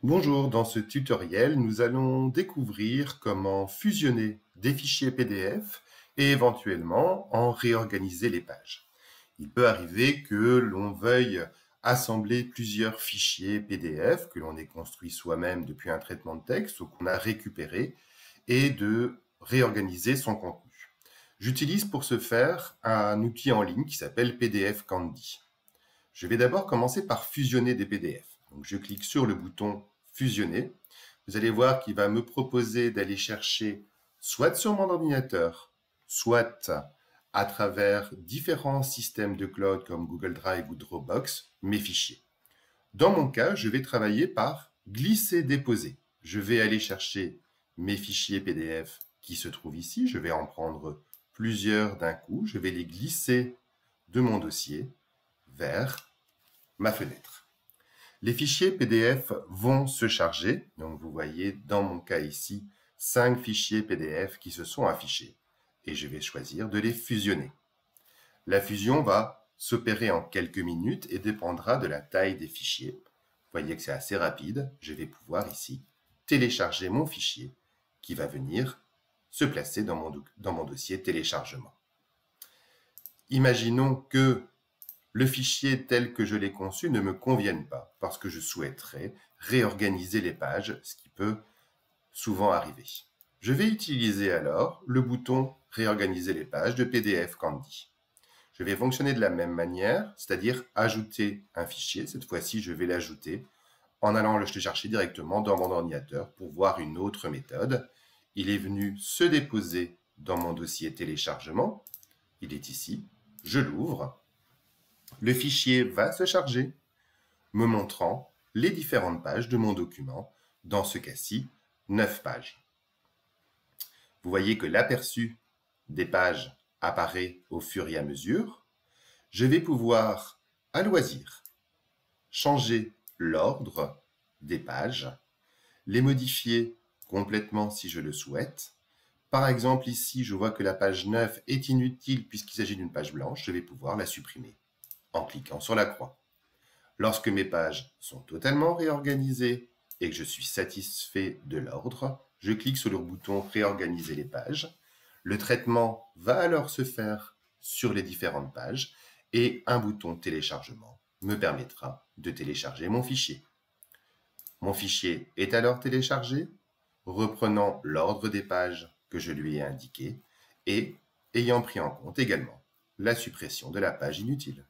Bonjour, dans ce tutoriel, nous allons découvrir comment fusionner des fichiers PDF et éventuellement en réorganiser les pages. Il peut arriver que l'on veuille assembler plusieurs fichiers PDF que l'on ait construits soi-même depuis un traitement de texte ou qu'on a récupéré et de réorganiser son contenu. J'utilise pour ce faire un outil en ligne qui s'appelle PDF Candy. Je vais d'abord commencer par fusionner des PDF. Donc, je clique sur le bouton fusionner. Vous allez voir qu'il va me proposer d'aller chercher soit sur mon ordinateur, soit à travers différents systèmes de cloud comme Google Drive ou Dropbox, mes fichiers. Dans mon cas, je vais travailler par glisser-déposer. Je vais aller chercher mes fichiers PDF qui se trouvent ici. Je vais en prendre plusieurs d'un coup. Je vais les glisser de mon dossier vers ma fenêtre. Les fichiers PDF vont se charger. Donc, vous voyez, dans mon cas ici, 5 fichiers PDF qui se sont affichés. Et je vais choisir de les fusionner. La fusion va s'opérer en quelques minutes et dépendra de la taille des fichiers. Vous voyez que c'est assez rapide. Je vais pouvoir ici télécharger mon fichier qui va venir se placer dans mon dossier téléchargement. Imaginons que le fichier tel que je l'ai conçu ne me convienne pas parce que je souhaiterais réorganiser les pages, ce qui peut souvent arriver. Je vais utiliser alors le bouton « Réorganiser les pages » de PDF Candy. Je vais fonctionner de la même manière, c'est-à-dire ajouter un fichier. Cette fois-ci, je vais l'ajouter en allant le chercher directement dans mon ordinateur pour voir une autre méthode. Il est venu se déposer dans mon dossier téléchargement. Il est ici. Je l'ouvre. Le fichier va se charger, me montrant les différentes pages de mon document, dans ce cas-ci, 9 pages. Vous voyez que l'aperçu des pages apparaît au fur et à mesure. Je vais pouvoir, à loisir, changer l'ordre des pages, les modifier complètement si je le souhaite. Par exemple, ici, je vois que la page 9 est inutile puisqu'il s'agit d'une page blanche. Je vais pouvoir la supprimer en cliquant sur la croix. Lorsque mes pages sont totalement réorganisées et que je suis satisfait de l'ordre, je clique sur le bouton « Réorganiser les pages ». Le traitement va alors se faire sur les différentes pages et un bouton « Téléchargement » me permettra de télécharger mon fichier. Mon fichier est alors téléchargé, reprenant l'ordre des pages que je lui ai indiqué et ayant pris en compte également la suppression de la page inutile.